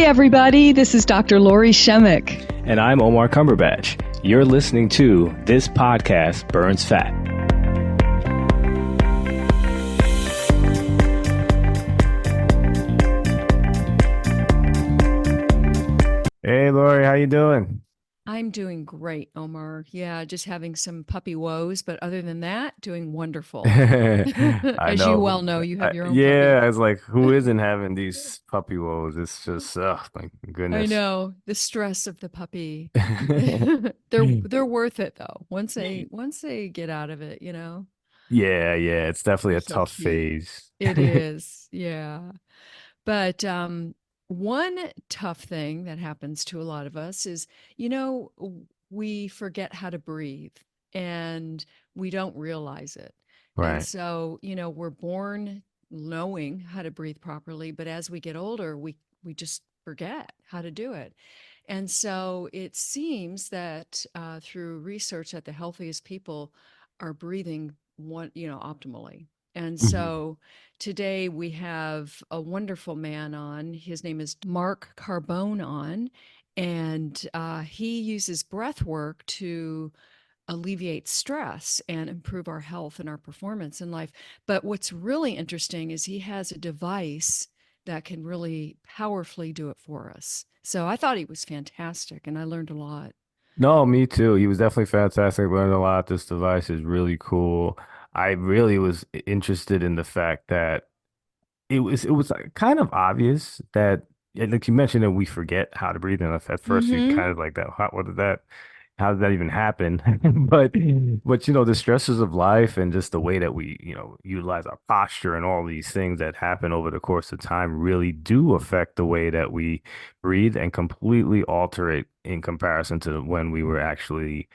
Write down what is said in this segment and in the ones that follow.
everybody. This is Dr. Lori Shemek. And I'm Omar Cumberbatch. You're listening to This Podcast Burns Fat. Hey, Lori, how you doing? I'm doing great, Omar. Yeah, just having some puppy woes, but other than that, doing wonderful. I As you well know. know, you have your own puppy. Yeah, it's like, who isn't having these puppy woes? It's just, oh, my I goodness. know the stress of the puppy. They're worth it though. Once they get out of it, Yeah, it's definitely they're a so tough cute. phase. It is, yeah. But one tough thing that happens to a lot of us is, we forget how to breathe and we don't realize it. And Right. so, we're born knowing how to breathe properly, but as we get older, we just forget how to do it. And so it seems that through research that the healthiest people are breathing optimally. And Mhm. so today we have a wonderful man on. His name is Mark Carbone on, and he uses breath work to alleviate stress and improve our health and our performance in life. But what's really interesting is he has a device that can really powerfully do it for us. So I thought he was fantastic and I learned a lot. No, me too. He was definitely fantastic. Learned a lot. This device is really cool. I really was interested in the fact that it was like kind of obvious that, like you mentioned, that we forget how to breathe. And at first you Mm-hmm. kind of like that. How did that even happen? But the stresses of life and just the way that we utilize our posture and all these things that happen over the course of time really do affect the way that we breathe and completely alter it in comparison to when we were actually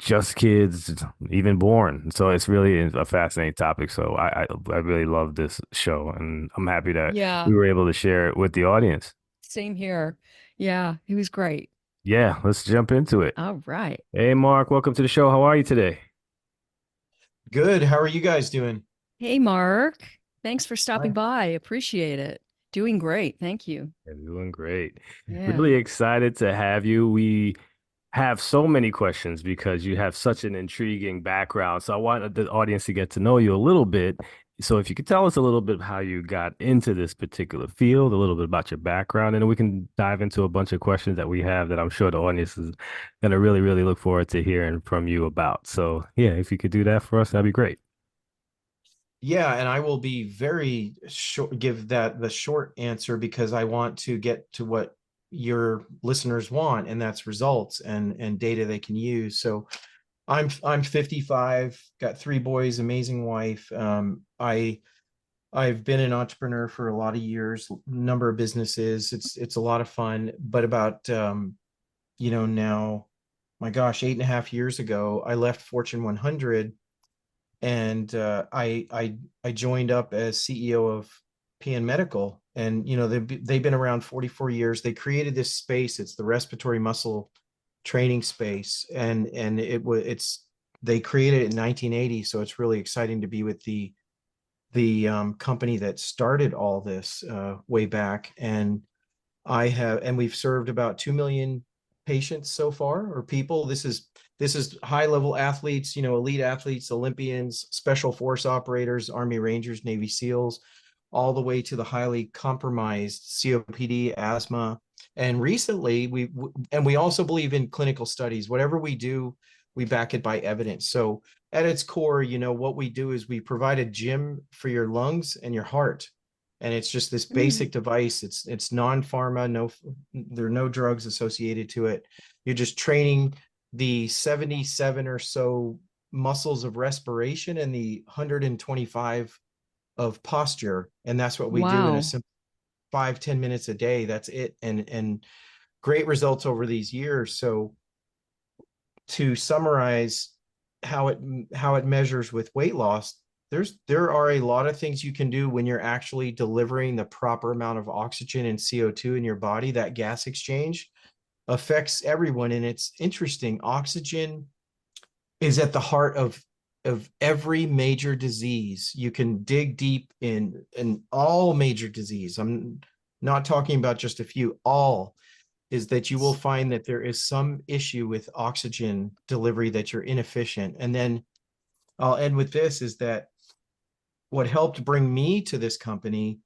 just kids, even born. So it's really a fascinating topic. So I really love this show, and I'm happy that Yeah, we were able to share it with the audience. same here. Yeah, he was great. Yeah, let's jump into it. All right. Hey, Mark, welcome to the show. How are you today? Good. How are you guys doing? Hey, Mark. Thanks for stopping Hi. by. Appreciate it. Doing great. Thank you. I'm doing great. Yeah. Really excited to have you. We have so many questions because you have such an intriguing background. So I wanted the audience to get to know you a little bit. So if you could tell us a little bit how you got into this particular field, a little bit about your background, and then we can dive into a bunch of questions that we have that I'm sure the audience is going to really, really look forward to hearing from you about. So yeah, if you could do that for us, that'd be great. Yeah, and I will be very short, give that the short answer because I want to get to what your listeners want, and that's results and data they can use. So I'm 55, got three boys, amazing wife. I've been an entrepreneur for a lot of years, number of businesses. It's a lot of fun, but about now, my gosh, 8.5 years ago, I left Fortune 100 and I joined up as CEO of PN Medical, and they've been around 44 years. They created this space. It's the respiratory muscle training space, and it's they created it in 1980. So it's really exciting to be with the company that started all this way back. And we've served about 2 million patients so far, or people. This is high level athletes, elite athletes, Olympians, special force operators, Army Rangers, Navy SEALs, all the way to the highly compromised COPD, asthma. And recently we also believe in clinical studies. Whatever we do, we back it by evidence. So at its core, what we do is we provide a gym for your lungs and your heart. And it's just this Mm. basic device. It's non-pharma, there are no drugs associated to it. You're just training the 77 or so muscles of respiration and the 125 of posture. And that's what we do in a Wow. simple 5-10 minutes a day. That's it. And great results over these years. So to summarize how it measures with weight loss, there are a lot of things you can do when you're actually delivering the proper amount of oxygen and CO2 in your body. That gas exchange affects everyone. And it's interesting. Oxygen is at the heart of every major disease. You can dig deep in all major disease. not talking about just a few, all, is that you will find that there is some issue with oxygen delivery, that you're inefficient. And then I'll end with this, is that what helped bring me to this company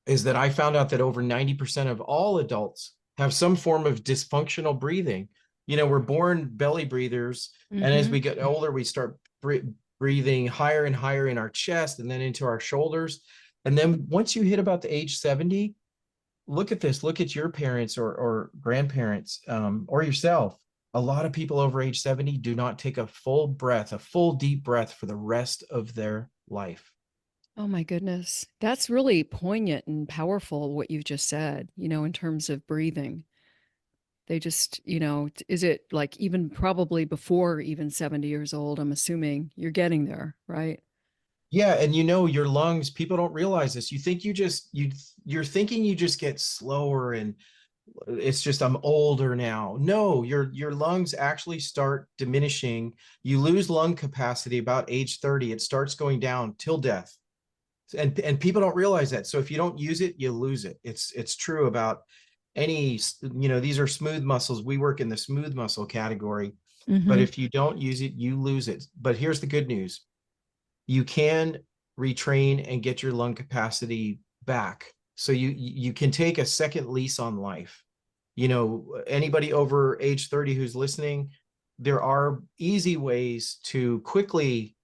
is that I found out that over 90% of all adults have some form of dysfunctional breathing. You know, we're born belly breathers, and as we get older, we start breathing higher and higher in our chest and then into our shoulders. And then once you hit about the age 70, look at this, look at your parents or grandparents, or yourself. A lot of people over age 70 do not take a full breath, a full deep breath for the rest of their life. Oh my goodness. That's really poignant and powerful what you've just said, in terms of breathing. They just, is it like even probably before even 70 years old? I'm assuming you're getting there, right? Yeah, and your lungs, people don't realize this. You think you're thinking you just get slower, and it's just I'm older now. No, your lungs actually start diminishing. You lose lung capacity about age 30. It starts going down till death. And people don't realize that. So if you don't use it, you lose it. It's true about any, these are smooth muscles. We work in the smooth muscle category, but if you don't use it, you lose it. But here's the good news. You can retrain and get your lung capacity back. So you can take a second lease on life. Anybody over age 30 who's listening, there are easy ways to quickly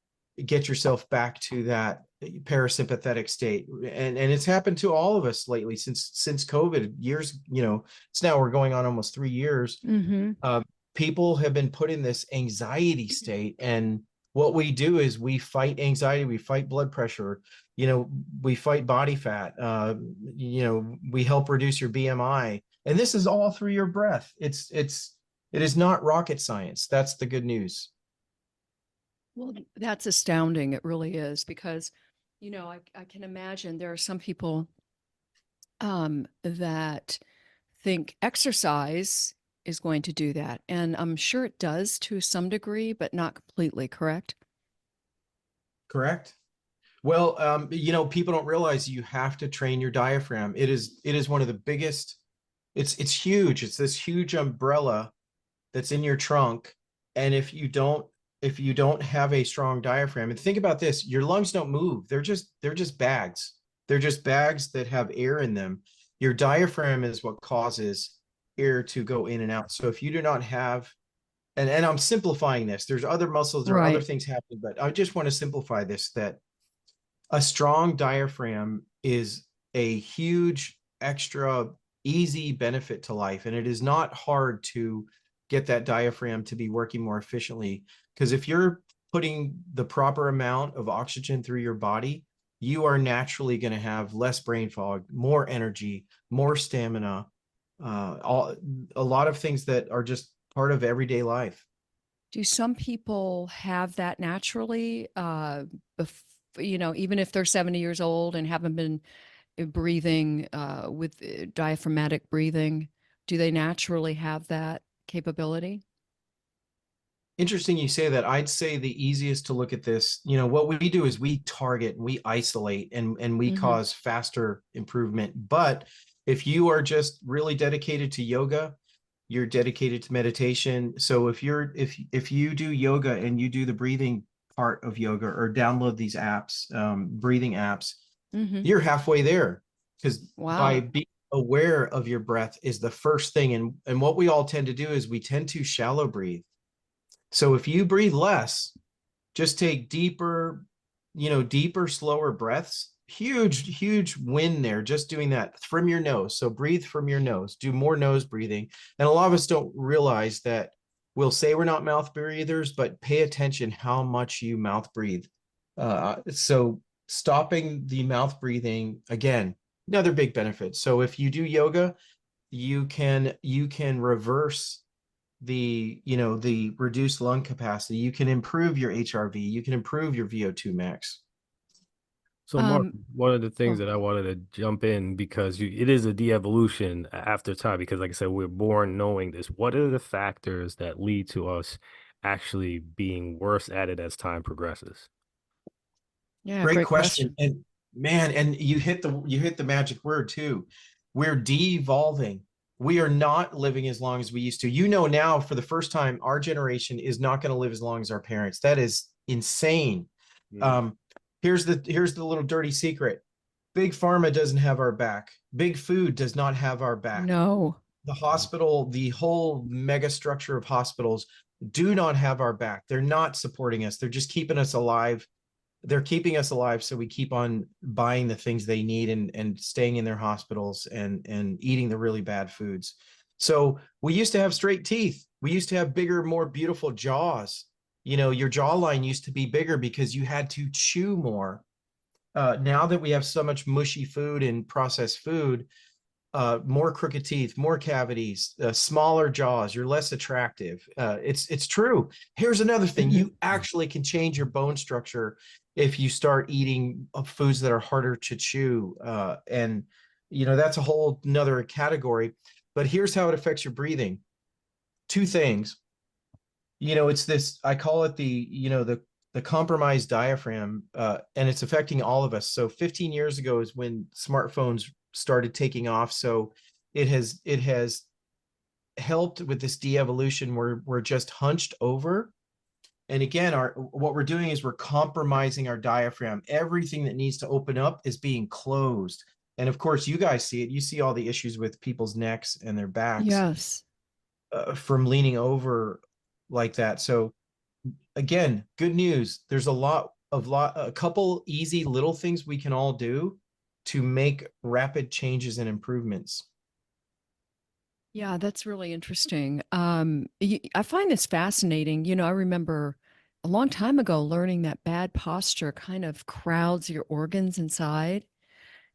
get yourself back to that parasympathetic state. And it's happened to all of us lately since COVID years, it's now we're going on almost 3 years. People have been put in this anxiety state, and what we do is we fight anxiety, we fight blood pressure, we fight body fat, we help reduce your BMI, and this is all through your breath. It is not rocket science. That's the good news. Well, that's astounding. It really is because, I can imagine there are some people that think exercise is going to do that. And I'm sure it does to some degree, but not completely, correct? Correct. Well, people don't realize you have to train your diaphragm. It is one of the biggest, it's huge. It's this huge umbrella that's in your trunk. And if you don't have a strong diaphragm, and think about this, your lungs don't move. They're just bags. They're just bags that have air in them. Your diaphragm is what causes air to go in and out. So if you do not have, and I'm simplifying this, there's other muscles, there are other Right. things happening, but I just want to simplify this, that a strong diaphragm is a huge extra easy benefit to life. And it is not hard to get that diaphragm to be working more efficiently. Because if you're putting the proper amount of oxygen through your body, you are naturally going to have less brain fog, more energy, more stamina, a lot of things that are just part of everyday life. Do some people have that naturally? Even if they're 70 years old and haven't been breathing with diaphragmatic breathing, do they naturally have that capability? Interesting you say that. I'd say the easiest to look at this, what we do is we target and we isolate, and we Mm-hmm. cause faster improvement. But if you are just really dedicated to yoga, you're dedicated to meditation. So if you do yoga and you do the breathing part of yoga, or download these apps, breathing apps, Mm-hmm. you're halfway there. Because by Wow. being aware of your breath is the first thing. And what we all tend to do is we tend to shallow breathe. So if you breathe less, just take deeper, slower breaths. Huge, huge win there, just doing that from your nose. So breathe from your nose, do more nose breathing. And a lot of us don't realize that. We'll say we're not mouth breathers, but pay attention how much you mouth breathe. So stopping the mouth breathing, again, another big benefit. So if you do yoga, you can reverse the reduced lung capacity. You can improve your HRV, you can improve your VO2 max. So, Mark, Um, one of the things oh, that I wanted to jump in, because it is a de-evolution after time, because like I said, we're born knowing this. What are the factors that lead to us actually being worse at it as time progresses? yeah, Great great question. question. And Man, and you hit the magic word too. We're de-evolving. We are not living as long as we used to. You know, now for the first time, our generation is not going to live as long as our parents. That is insane. Mm. Um, here's the little dirty secret. Big pharma doesn't have our back. Big food does not have our back. No. The hospital, the whole mega structure of hospitals do not have our back. They're not supporting us. They're just keeping us alive. They're keeping us alive so we keep on buying the things they need and staying in their hospitals and eating the really bad foods. So we used to have straight teeth. We used to have bigger, more beautiful jaws. You know, your jawline used to be bigger because you had to chew more. Now that we have so much mushy food and processed food, more crooked teeth, more cavities, smaller jaws. You're less attractive. It's true. Here's another thing: you actually can change your bone structure if you start eating foods that are harder to chew. And you know that's a whole another category. But here's how it affects your breathing. Two things. You know, it's this. I call it the compromised diaphragm, and it's affecting all of us. So 15 years ago is when smartphones started taking off. So it has helped with this de-evolution where we're just hunched over. And again, our what we're doing is we're compromising our diaphragm. Everything that needs to open up is being closed. And of course, you guys see it. You see all the issues with people's necks and their backs Yes. from leaning over like that. So again, good news. There's a couple easy little things we can all do to make rapid changes and improvements. Yeah, that's really interesting. I find this fascinating. I remember a long time ago learning that bad posture kind of crowds your organs inside.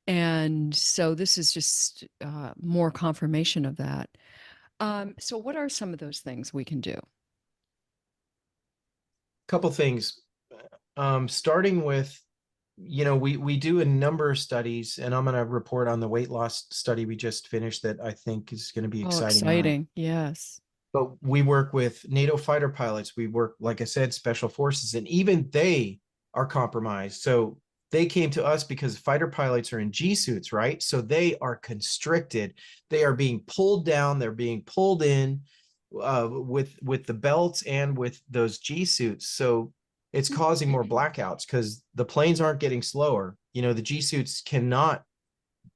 And so this is just more confirmation of that. So, what are some of those things we can do? Couple things. Starting with, you know, we do a number of studies, and I'm going to report on the weight loss study we just finished that I think is going to be Oh, exciting. And exciting. Yes. but we work with NATO fighter pilots. We work, like I said, special forces, and even they are compromised. So they came to us because fighter pilots are in G suits, right? So they are constricted. They are being pulled down. They're being pulled in with the belts and with those G suits. So it's causing more blackouts because the planes aren't getting slower. You know, the G suits cannot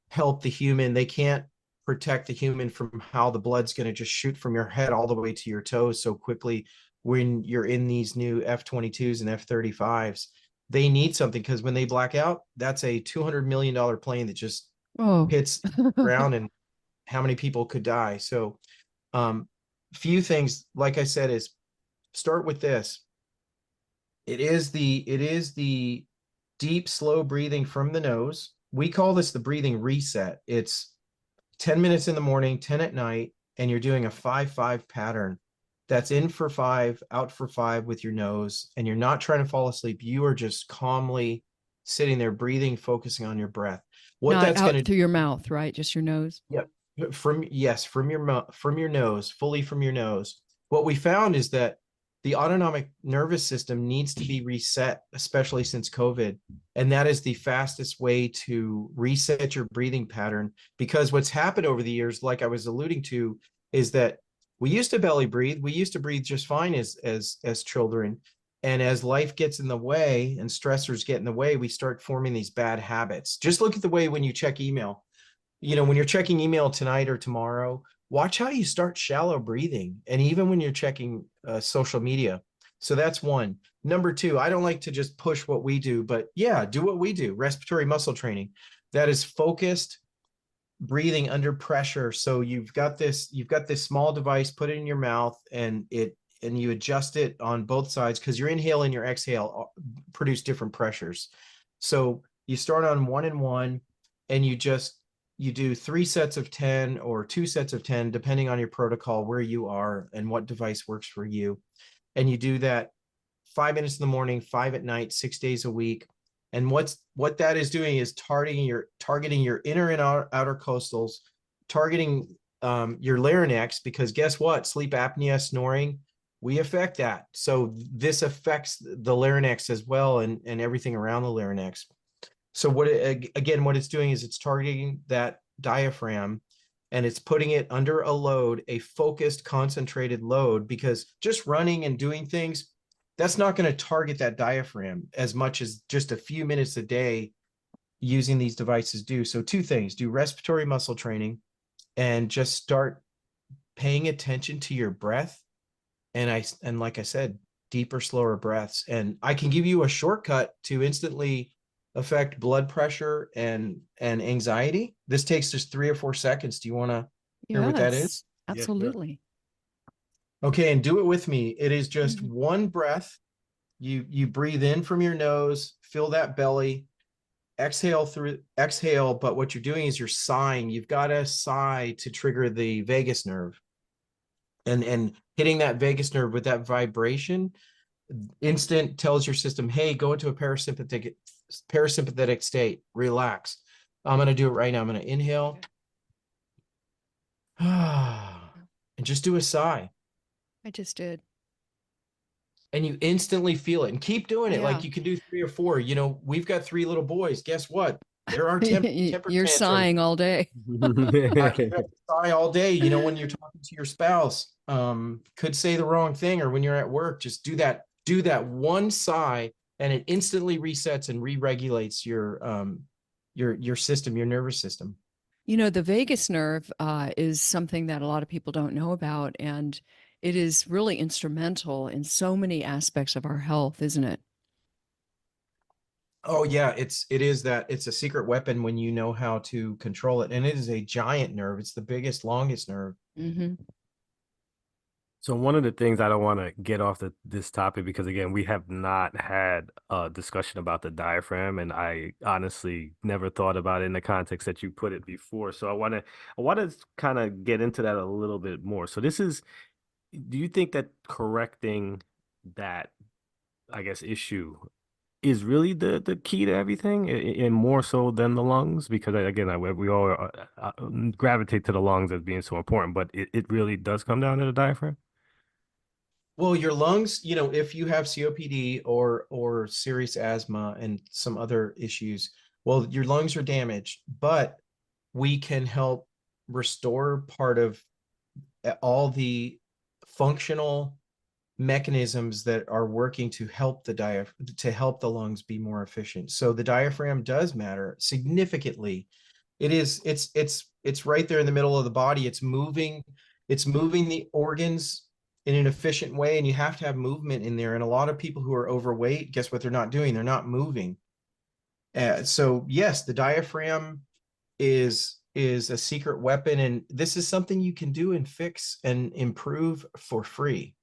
help the human. They can't protect the human from how the blood's going to just shoot from your head all the way to your toes so quickly when you're in these new F-22s and F-35s. They need something because when they black out, that's a $200 million plane that just Oh, hits the ground, and how many people could die. So few things, like I said, is start with this. It is the deep, slow breathing from the nose. We call this the breathing reset. It's 10 minutes in the morning, 10 at night, and you're doing a 5-5 pattern. That's in for 5, out for 5 with your nose, and you're not trying to fall asleep. You are just calmly sitting there, breathing, focusing on your breath. What not that's going out to through your mouth, right? Just your nose. Yep. From yes, from your mouth, from your nose, fully from your nose. What we found is that the autonomic nervous system needs to be reset, especially since COVID. And that is the fastest way to reset your breathing pattern. Because what's happened over the years, like I was alluding to, is that we used to belly breathe. We used to breathe just fine as children. And as life gets in the way and stressors get in the way, we start forming these bad habits. Just look at the way when you check email, you know, when you're checking email tonight or tomorrow, watch how you start shallow breathing. And even when you're checking social media. So that's one. Number two, I don't like to just push what we do, but yeah, do what we do. Respiratory muscle training. That is focused breathing under pressure. So you've got this small device, put it in your mouth, and you adjust it on both sides because your inhale and your exhale produce different pressures. So you start on 1 and 1, and you do 3 sets of 10 or 2 sets of 10, depending on your protocol, where you are and what device works for you. And you do that 5 minutes in the morning, 5 at night, 6 days a week. And what that is doing is targeting your inner and outer coastals, targeting your larynx, because guess what? Sleep apnea, snoring, we affect that. So this affects the larynx as well, and everything around the larynx. So again, what it's doing is it's targeting that diaphragm and it's putting it under a load, a focused, concentrated load, because just running and doing things, that's not going to target that diaphragm as much as just a few minutes a day using these devices do. So two things: do respiratory muscle training and just start paying attention to your breath. And like I said, deeper, slower breaths. And I can give you a shortcut to instantly affect blood pressure and anxiety. This takes just 3 or 4 seconds. Do you want to hear what that is? Yes, Yeah, sure. absolutely. Okay, and do it with me. It is just Mhm. one breath. You breathe in from your nose, fill that belly, exhale, but what you're doing is you're sighing. You've got to sigh to trigger the vagus nerve. And hitting that vagus nerve with that vibration instant tells your system, hey, go into a parasympathetic state, relax. I'm going to do it right now. I'm going to inhale and just do a sigh, I just did. and you instantly feel it. And keep doing it. Like Yeah. you can do 3 or 4. You know, we've got 3 little boys. Guess what? There are temper You're tantrums. sighing all day. You have to sigh all day. You know, when you're talking to your spouse, could say the wrong thing, or when you're at work, just do that one sigh, and it instantly resets and re-regulates your system, your nervous system. You know, the vagus nerve is something that a lot of people don't know about, and it is really instrumental in so many aspects of our health, isn't it? Oh yeah, it's a secret weapon when you know how to control it. And it is a giant nerve. It's the biggest, longest nerve. Hmm. So one of the things I don't want to get off this topic, because again, we have not had a discussion about the diaphragm, and I honestly never thought about it in the context that you put it before. So I want to kind of get into that a little bit more. So do you think that correcting that, I guess, issue is really the key to everything, and more so than the lungs? Because again, we all gravitate to the lungs as being so important, but it really does come down to the diaphragm. Well, your lungs, you know, if you have COPD or serious asthma and some other issues, well, your lungs are damaged, but we can help restore part of all the functional mechanisms that are working to help to help the lungs be more efficient. So the diaphragm does matter significantly. It's right there in the middle of the body. It's moving the organs in an efficient way, and you have to have movement in there. And a lot of people who are overweight, guess what they're not doing? They're not moving. So yes, the diaphragm is a secret weapon, and this is something you can do and fix and improve for free.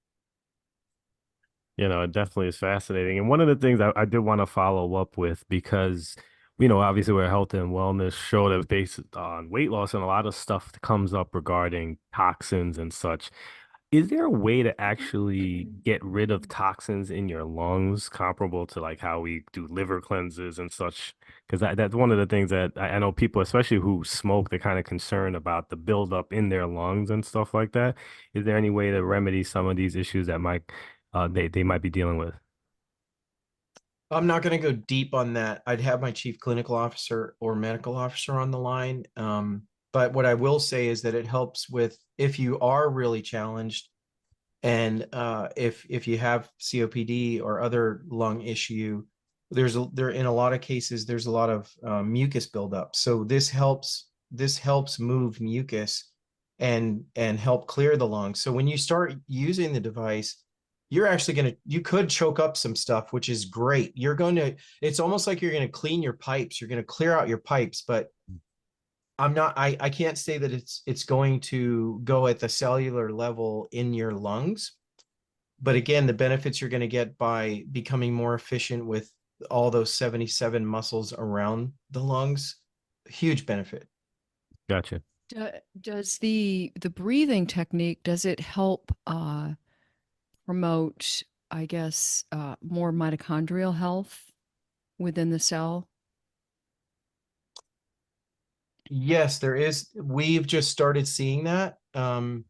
It definitely is fascinating. And one of the things I did want to follow up with, because, obviously we're a health and wellness show that's based on weight loss, and a lot of stuff comes up regarding toxins and such. Is there a way to actually get rid of toxins in your lungs comparable to like how we do liver cleanses and such? Because that's one of the things that I know people, especially who smoke, they're kind of concerned about the buildup in their lungs and stuff like that. Is there any way to remedy some of these issues that they might be dealing with? I'm not going to go deep on that. I'd have my chief clinical officer or medical officer on the line. But what I will say is that it helps with if you are really challenged, and if you have COPD or other lung issue, there in a lot of cases there's a lot of mucus buildup. So this helps move mucus and help clear the lungs. So when you start using the device, you could choke up some stuff, which is great. It's almost like you're going to clean your pipes. You're going to clear out your pipes, but I can't say that it's going to go at the cellular level in your lungs. But again, the benefits you're going to get by becoming more efficient with all those 77 muscles around the lungs, huge benefit. Gotcha. Does the breathing technique, does it help promote, I guess, more mitochondrial health within the cell? Yes, there is. We've just started seeing that. And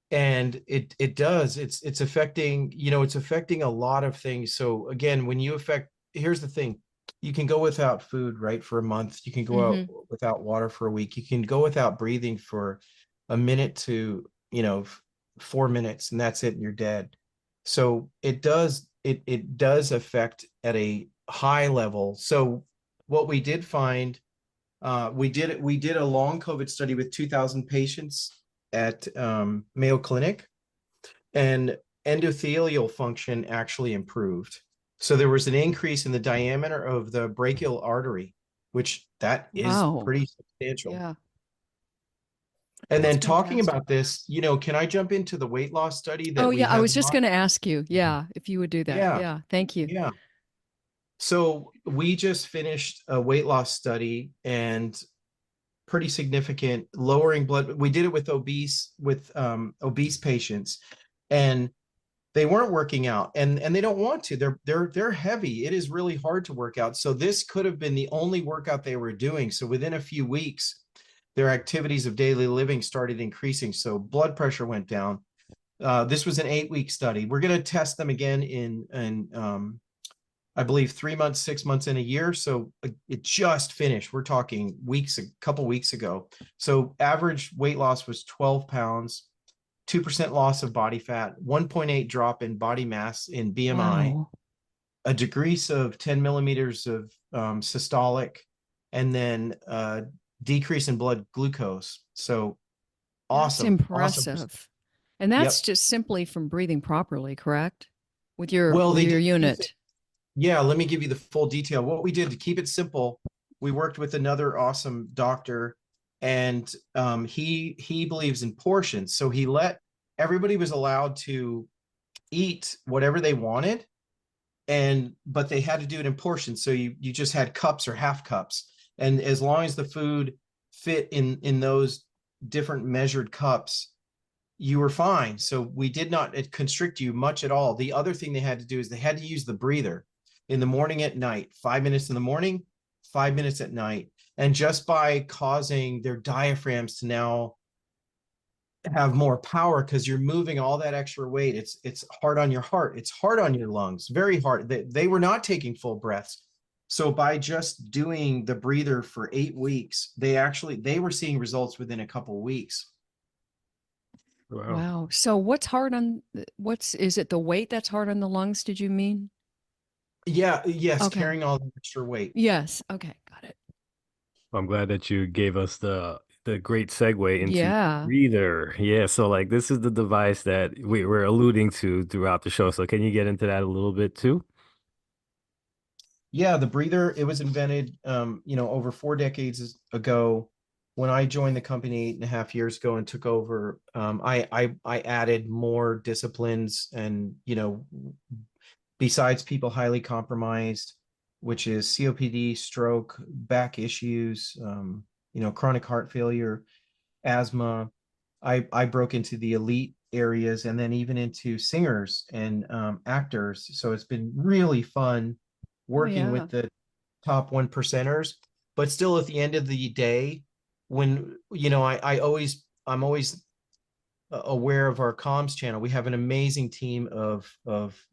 it does. It's affecting, it's affecting a lot of things. So again, here's the thing. you can go without food, right, for a month. You can go out Mm-hmm. without water for a week. You can go without breathing for a minute to, 4 minutes, and that's it, and you're dead. So it does affect at a high level. So what we did find, we did a long COVID study with 2,000 patients at Mayo Clinic, and endothelial function actually improved. So there was an increase in the diameter of the brachial artery, which that is Wow. pretty substantial. Yeah, And that's then talking fantastic. about this, can I jump into the weight loss study Oh, that we yeah, I have was just not? going to ask you. Yeah, if you would do that. Yeah, Yeah, thank you. yeah. So we just finished a weight loss study, and pretty significant lowering blood. We did it with obese patients, and they weren't working out, and they don't want to. They're heavy. It is really hard to work out. So this could have been the only workout they were doing. So within a few weeks, their activities of daily living started increasing. So blood pressure went down. This was an 8-week study. We're going to test them again in I believe 3 months, 6 months, in a year. So it just finished. We're talking weeks, a couple weeks ago. So average weight loss was 12 pounds, 2% loss of body fat, 1.8 drop in body mass in BMI, Wow. a decrease of 10 millimeters of systolic, and then decrease in blood glucose. So That's awesome, awesome. impressive. And that's Yep. just simply from breathing properly, correct? With your Well, with they your did a few things. unit. Yeah, let me give you the full detail. What we did to keep it simple, we worked with another awesome doctor, and he believes in portions. So he let everybody was allowed to eat whatever they wanted, and but they had to do it in portions. So you just had cups or half cups, and as long as the food fit in those different measured cups, you were fine. So we did not constrict you much at all. The other thing they had to do is they had to use the breather in the morning, at night, 5 minutes in the morning, 5 minutes at night. And just by causing their diaphragms to now have more power, because you're moving all that extra weight, it's hard on your heart, it's hard on your lungs, very hard. They were not taking full breaths. So by just doing the breather for 8 weeks, they were seeing results within a couple of weeks. Wow. Wow. So what's hard on is it the weight that's hard on the lungs, did you mean? Yeah, yes, Okay. carrying all the extra weight. Yes. Okay, got it. I'm glad that you gave us the great segue into Yeah. breather. Yeah, so like this is the device that we were alluding to throughout the show. So can you get into that a little bit too? Yeah, the breather, it was invented, over 4 decades ago. When I joined the company 8.5 years ago and took over, I added more disciplines, and besides people highly compromised, which is COPD, stroke, back issues, chronic heart failure, asthma. I broke into the elite areas, and then even into singers and actors. So it's been really fun Oh working yeah. with the top 1%ers. But still, at the end of the day, when I'm always aware of our comms channel. We have an amazing team of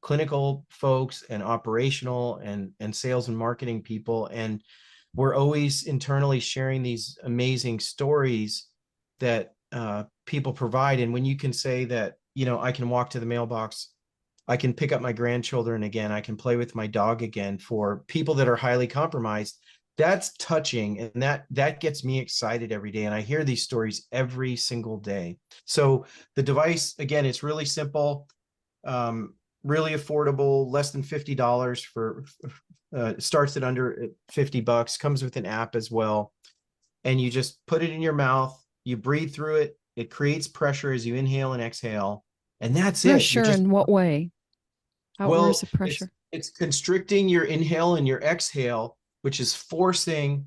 clinical folks and operational and sales and marketing people, and we're always internally sharing these amazing stories that people provide. And when you can say that, I can walk to the mailbox, I can pick up my grandchildren again, I can play with my dog again, for people that are highly compromised, that's touching, and that gets me excited every day. And I hear these stories every single day. So the device, again, it's really simple, um, really affordable, less than $50 for starts at under $50, comes with an app as well. And you just put it in your mouth, you breathe through it, it creates pressure as you inhale and exhale, and that's it. You're Pressure just, in what way? Where's well, the it's pressure? it's constricting your inhale and your exhale, which is forcing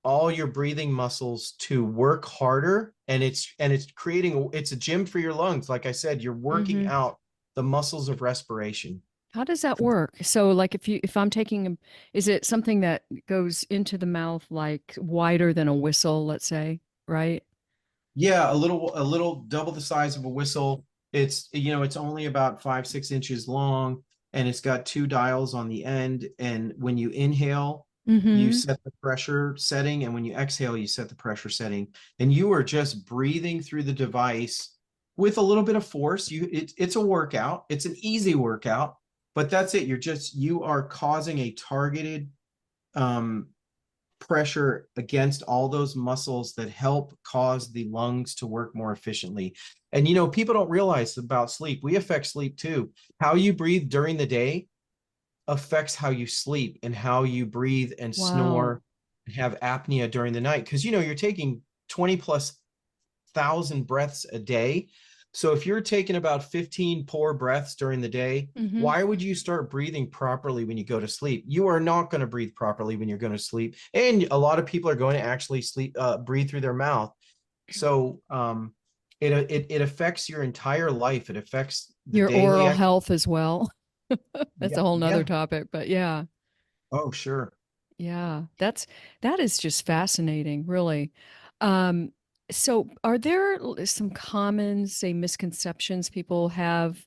all your breathing muscles to work harder, and it's a gym for your lungs. Like I said, you're working Mm-hmm. out the muscles of respiration. How does that work? So like if I'm taking is it something that goes into the mouth like wider than a whistle, let's say, right? Yeah, a little double the size of a whistle. It's only about 5, 6 inches long, and it's got two dials on the end. And when you inhale, you Mm-hmm. set the pressure setting, and when you exhale, you set the pressure setting, and you are just breathing through the device with a little bit of force. It's a workout. It's an easy workout, but that's it. You are causing a targeted um, pressure against all those muscles that help cause the lungs to work more efficiently. And people don't realize about sleep. We affect sleep too. How you breathe during the day affects how you sleep and how you breathe and Wow. snore and have apnea during the night. Because you're taking 20 plus thousand breaths a day. So if you're taking about 15 poor breaths during the day, Mm-hmm. why would you start breathing properly when you go to sleep? You are not going to breathe properly when you're going to sleep. And a lot of people are going to actually breathe through their mouth. So it affects your entire life. It affects the Your daily oral activity. health as well. That's Yeah, a whole nother yeah. topic, but yeah. Oh, sure. Yeah, that is just fascinating, really. Um, so are there some common, say, misconceptions people have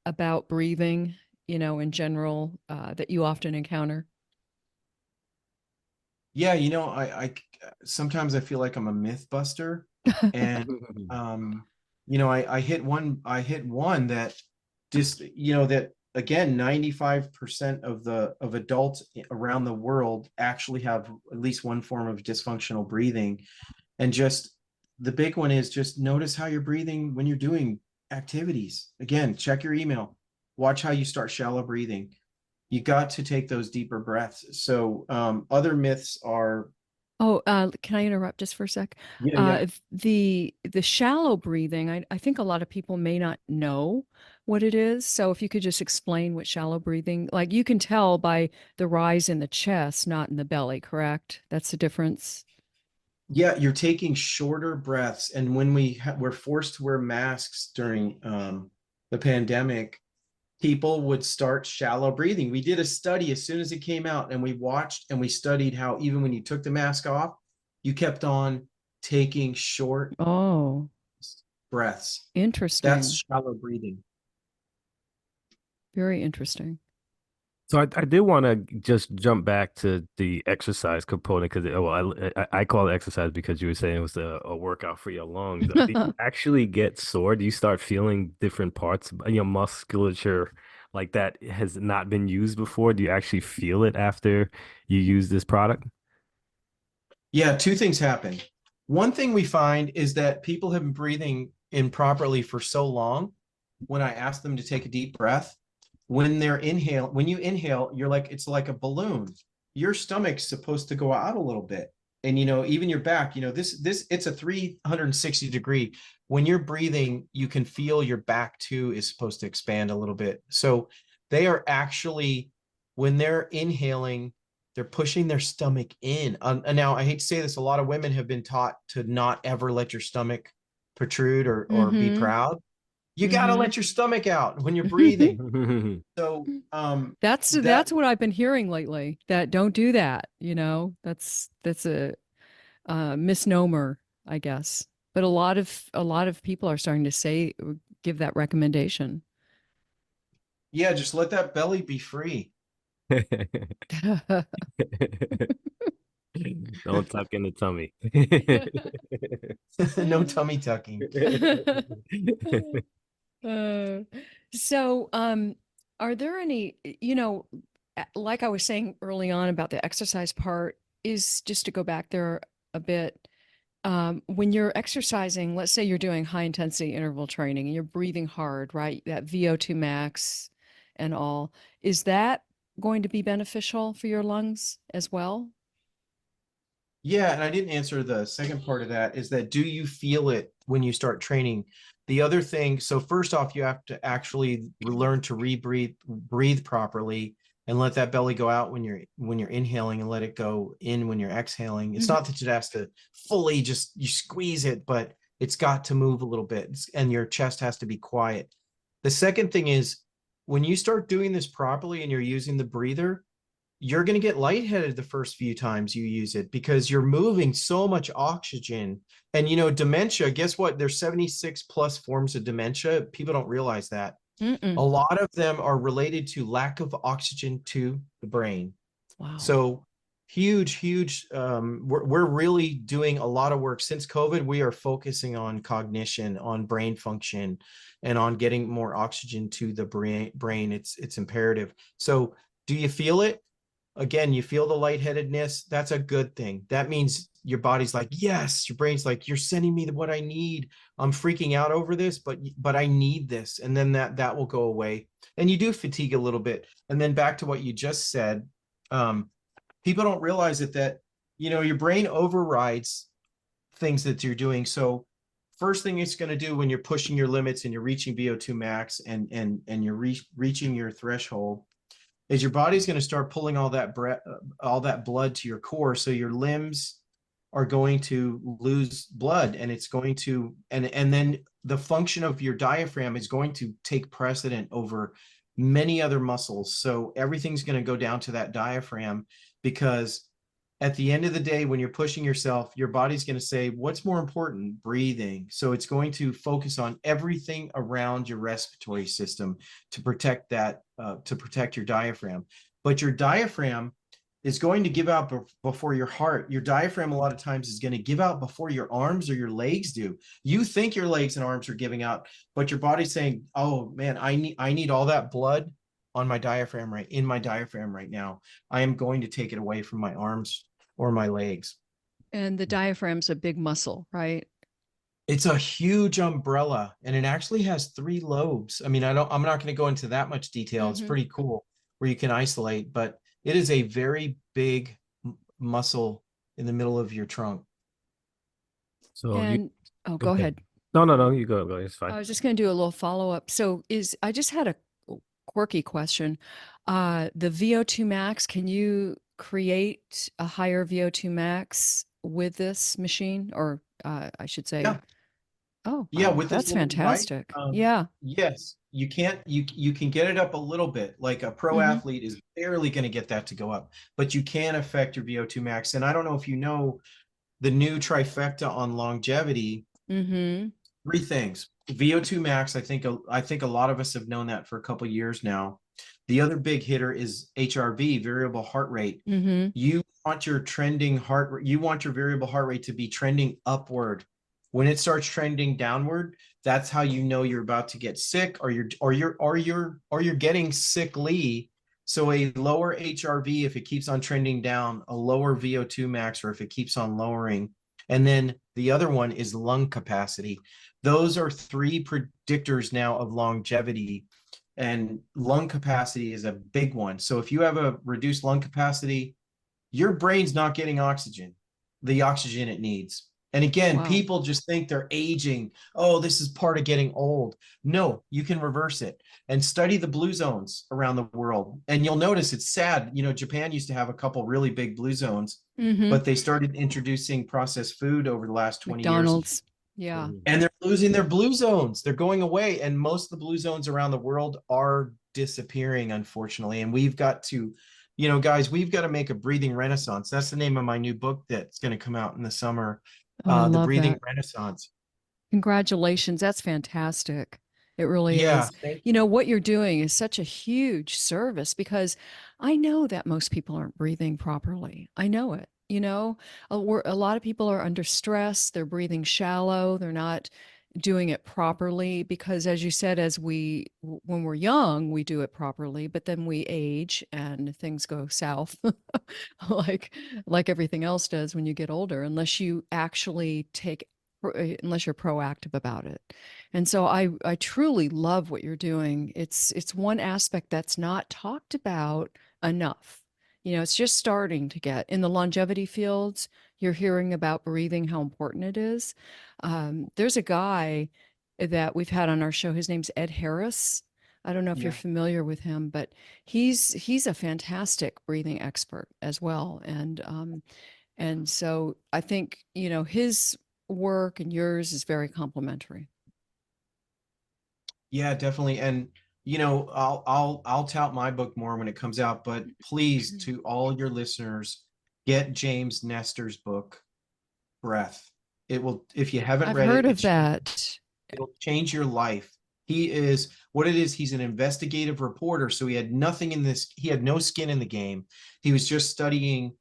about breathing, in general, that you often encounter? Yeah, I sometimes I feel like I'm a myth buster, and um, I hit one that just, that again, 95% of adults around the world actually have at least one form of dysfunctional breathing. And just the big one is just notice how you're breathing when you're doing activities. Again, check your email, watch how you start shallow breathing. You got to take those deeper breaths. So other myths are, Oh, can I interrupt just for a sec? yeah. The shallow breathing, I think a lot of people may not know what it is. So if you could just explain what shallow breathing, like you can tell by the rise in the chest, not in the belly, correct? That's the difference. Yeah, you're taking shorter breaths. And when we're forced to wear masks during the pandemic, people would start shallow breathing. We did a study as soon as it came out, and we watched and we studied how even when you took the mask off, you kept on taking short Oh, breaths. That's interesting. shallow breathing. Very interesting. So I did want to just jump back to the exercise component because I call it exercise because you were saying it was a workout for your lungs. Do you actually get sore? Do you start feeling different parts of your musculature like that has not been used before? Do you actually feel it after you use this product? Yeah, two things happen. One thing we find is that people have been breathing improperly for so long. When I ask them to take a deep breath, when you inhale, it's like a balloon. Your stomach's supposed to go out a little bit. And even your back, it's a 360-degree. When you're breathing, you can feel your back too is supposed to expand a little bit. So they are actually, when they're inhaling, they're pushing their stomach in. And now I hate to say this, a lot of women have been taught to not ever let your stomach protrude or be Mm-hmm. proud. You got to Mm-hmm. let your stomach out when you're breathing. So that That's what I've been hearing lately, that don't do that, That's a misnomer, I guess. But a lot of people are starting to say give that recommendation. yeah, just let that belly be free. Don't tuck in the tummy. No tummy tucking. Uh, so, are there any, like I was saying early on about the exercise part, is just to go back there a bit. When you're exercising, let's say you're doing high intensity interval training and you're breathing hard, right? That VO2 max and all, is that going to be beneficial for your lungs as well? Yeah, and I didn't answer the second part of that, is that do you feel it when you start training? The other thing, so first off, you have to actually learn to breathe properly and let that belly go out when you're inhaling and let it go in when you're exhaling. It's Mhm. not that it has to fully just you squeeze it, but it's got to move a little bit and your chest has to be quiet. The second thing is when you start doing this properly and you're using the breather, you're going to get lightheaded the first few times you use it because you're moving so much oxygen. And dementia, guess what? There's 76 plus forms of dementia. People don't realize that. A Mm-mm. lot of them are related to lack of oxygen to the brain. Wow. So huge. We're really doing a lot of work since COVID. We are focusing on cognition, on brain function, and on getting more oxygen to the brain. It's imperative. So do you feel it? Again, you feel the lightheadedness. That's a good thing. That means your body's like, yes, your brain's like, you're sending me what I need. I'm freaking out over this, but I need this. And then that will go away. And you do fatigue a little bit. And then back to what you just said, people don't realize it that, your brain overrides things that you're doing. So first thing it's going to do when you're pushing your limits and you're reaching VO2 max and you're reaching your threshold is your body's going to start pulling all that blood to your core. So your limbs are going to lose blood, and it's going to, and then the function of your diaphragm is going to take precedent over many other muscles. So everything's going to go down to that diaphragm, because at the end of the day, when you're pushing yourself, your body's going to say, what's more important? Breathing. So it's going to focus on everything around your respiratory system to protect that, to protect your diaphragm. But your diaphragm is going to give out before your heart. Your diaphragm a lot of times is going to give out before your arms or your legs do. You think your legs and arms are giving out, but your body's saying, oh man, I need all that blood on my diaphragm, in my diaphragm right now. I am going to take it away from my arms or my legs. And the diaphragm's a big muscle, right? It's a huge umbrella, and it actually has 3 lobes. I mean, I'm not going to go into that much detail. It's pretty cool where you can isolate, but it is a very big muscle in the middle of your trunk. So And go okay. ahead. No, you go. It's fine. I was just going to do a little follow-up. So I just had a quirky question. The VO2 max, can you create a higher VO2 max with this machine? Or I should say, Yeah. oh, Yeah, wow, with this that's little device, fantastic. Yeah. yes, you can't, you can get it up a little bit. Like a pro Mm-hmm. athlete is barely going to get that to go up, but you can affect your VO2 max. And I don't know if you know the new trifecta on longevity. Mm-hmm. 3 things. VO2 max, I think a lot of us have known that for a couple of years now. The other big hitter is HRV, variable heart rate. Mm-hmm. You want your variable heart rate to be trending upward. When it starts trending downward, that's how you know you're about to get sick, or you're getting sickly. So a lower HRV, if it keeps on trending down, a lower VO2 max, or if it keeps on lowering. And then the other one is lung capacity. Those are 3 predictors now of longevity, and lung capacity is a big one. So if you have a reduced lung capacity, your brain's not getting the oxygen it needs. And again, Wow. people just think they're aging. Oh, this is part of getting old. No, you can reverse it and study the blue zones around the world. And you'll notice it's sad. Japan used to have a couple really big blue zones, Mm-hmm. but they started introducing processed food over the last 20 years. McDonald's. Yeah. And they're losing their blue zones. They're going away. And most of the blue zones around the world are disappearing, unfortunately. And we've got to, guys, we've got to make a breathing renaissance. That's the name of my new book that's going to come out in the summer. Oh, I The love Breathing that. Renaissance. Congratulations. That's fantastic. It really Yeah. is. What you're doing is such a huge service, because I know that most people aren't breathing properly. I know it. A lot of people are under stress. They're breathing shallow. They're not doing it properly because, as you said, when we're young, we do it properly, but then we age and things go south, like everything else does when you get older, unless you actually unless you're proactive about it. And so I truly love what you're doing. It's one aspect that's not talked about enough. It's just starting to get in the longevity fields. You're hearing about breathing, how important it is. There's a guy that we've had on our show. His name's Ed Harris. I don't know if you're familiar with him, but he's a fantastic breathing expert as well. And so I think, his work and yours is very complementary. Yeah, definitely. And I'll tout my book more when it comes out, but please, to all your listeners, get James Nestor's book, Breath. It will, if you haven't I've read heard it, of that. it'll change your life. He is what it is. He's an investigative reporter. So he had no skin in the game. He was just studying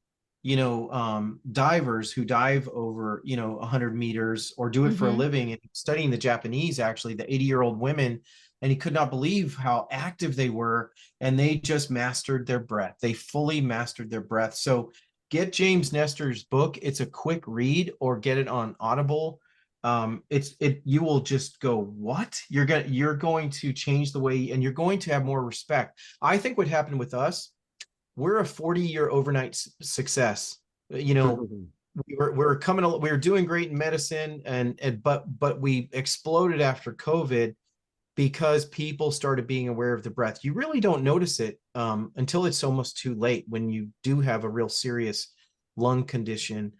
divers who dive over, 100 meters or do it for a Mm-hmm. living, and studying the Japanese, actually, the 80-year-old women, and he could not believe how active they were. And they just mastered their breath. They fully mastered their breath. So get James Nestor's book. It's a quick read, or get it on Audible. You will just go, what? You're going to change the way, and you're going to have more respect. I think what happened with us, we're a 40-year overnight success. You know, we were doing great in medicine, but we exploded after COVID, because people started being aware of the breath. You really don't notice it until it's almost too late, when you do have a real serious lung condition,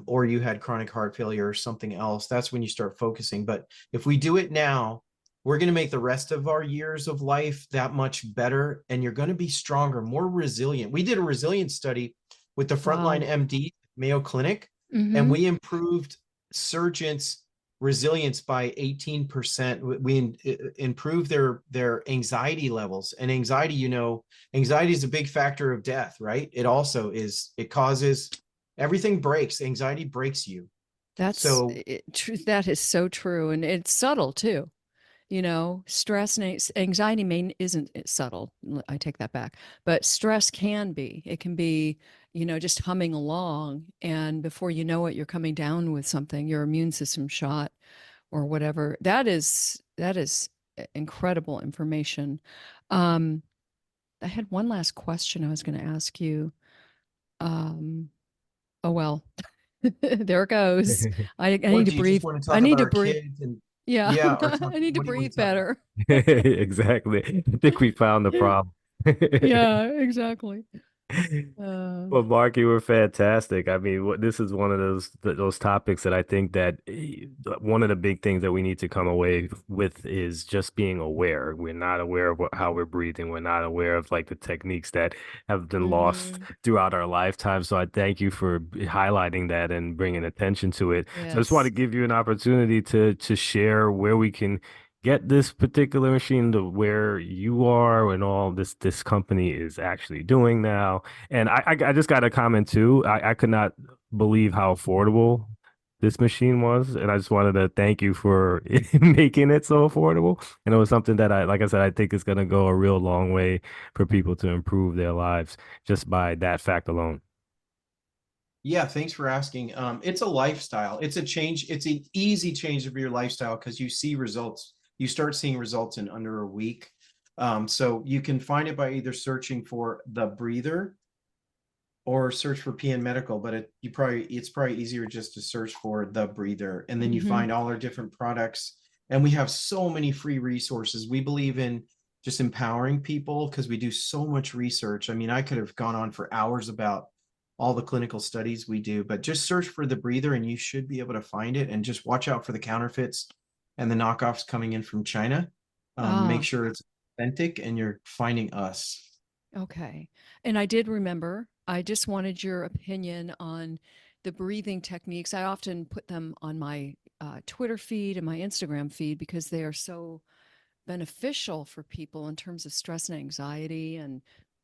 or you had chronic heart failure or something else. That's when you start focusing. But if we do it now, we're going to make the rest of our years of life that much better, and you're going to be stronger, more resilient. We did a resilience study with the frontline Wow. MD, Mayo Clinic, and Mm-hmm. we improved surgeons' resilience by 18%. We improved their anxiety levels. And anxiety, anxiety is a big factor of death, right? It causes, everything breaks. Anxiety breaks you. That's So true. That is so true. And it's subtle too. Stress and anxiety isn't subtle. I take that back. But stress can be. It can be, just humming along. And before you know it, you're coming down with something, your immune system shot or whatever. That is incredible information. Um, I had one last question I was going to ask you. Um, oh, well, there it goes. I what need to do you just breathe. want to I talk need about, to our breathe. kids? And Yeah, yeah, or I need to what do you want breathe to talk about? better. Exactly. I think we found the problem. Yeah, exactly. Well, Mark, you were fantastic. I mean, this is one of those topics that I think that one of the big things that we need to come away with is just being aware. We're not aware of how we're breathing. We're not aware of like the techniques that have been lost Mm-hmm. throughout our lifetime. So I thank you for highlighting that and bringing attention to it. So I just want to Yes. give you an opportunity to share where we can get this particular machine to where you are and all this company is actually doing now. And I just got a comment too. I could not believe how affordable this machine was, and I just wanted to thank you for making it so affordable. And it was something that like I said, I think is going to go a real long way for people to improve their lives just by that fact alone. Yeah, thanks for asking. It's a lifestyle. It's a change. It's an easy change of your lifestyle, because you see results. You start seeing results in under a week. So you can find it by either searching for the breather or search for PN Medical, but it's probably easier just to search for the breather, and then you Mm-hmm. find all our different products. And we have so many free resources. We believe in just empowering people, because we do so much research. I mean, I could have gone on for hours about all the clinical studies we do, but just search for the breather and you should be able to find it. And just watch out for the counterfeits and the knockoffs coming in from China. Make Ah, sure it's authentic, and you're finding us. okay. And I did remember, I just wanted your opinion on the breathing techniques. I often put them on my Twitter feed and my Instagram feed because they are so beneficial for people in terms of stress and anxiety and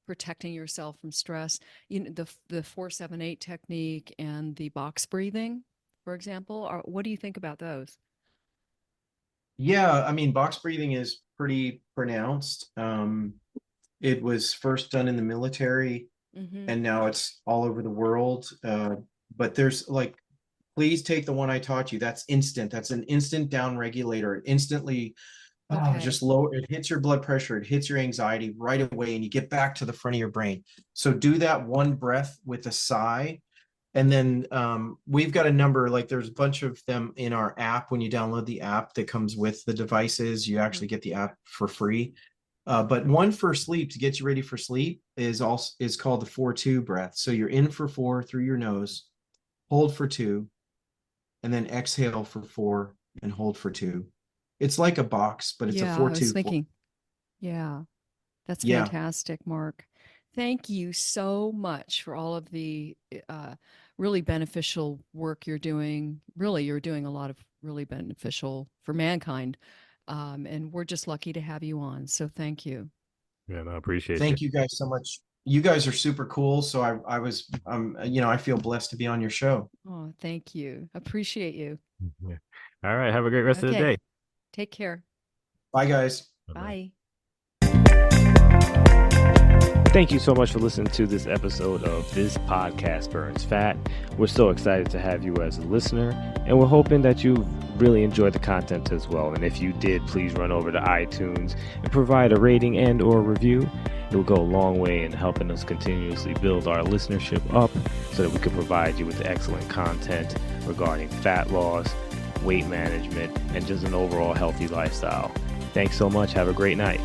protecting yourself from stress. The 478 technique and the box breathing, for example. What do you think about those? Yeah, I mean, box breathing is pretty pronounced. It was first done in the military, Mm-hmm. and now it's all over the world. But there's like, please take the one I taught you. That's instant. That's an instant down regulator. It instantly, Okay. just lower. It hits your blood pressure. It hits your anxiety right away, and you get back to the front of your brain. So do that one breath with a sigh. And then we've got a number, like there's a bunch of them in our app. When you download the app that comes with the devices, you Mm-hmm. actually get the app for free. But one for sleep, to get you ready for sleep, is called the 4-2 breath. So you're in for 4 through your nose, hold for 2, and then exhale for 4 and hold for 2. It's like a box, but it's a Yeah, four I was two four. thinking. Yeah. That's Yeah. fantastic, Mark. Thank you so much for all of the really beneficial work you're doing. Really, you're doing a lot of really beneficial for mankind. And we're just lucky to have you on. So thank you. Yeah, no, I appreciate you. Thank you guys so much. you guys are super cool. So I was, I feel blessed to be on your show. Oh, thank you. Appreciate you. Yeah. All right. Have a great rest of the Okay. day. Take care. Bye, guys. Bye-bye. Bye. Thank you so much for listening to this episode of This Podcast Burns Fat. We're so excited to have you as a listener, and we're hoping that you really enjoyed the content as well. And if you did, please run over to iTunes and provide a rating and or review. It will go a long way in helping us continuously build our listenership up so that we can provide you with excellent content regarding fat loss, weight management, and just an overall healthy lifestyle. Thanks so much. Have a great night.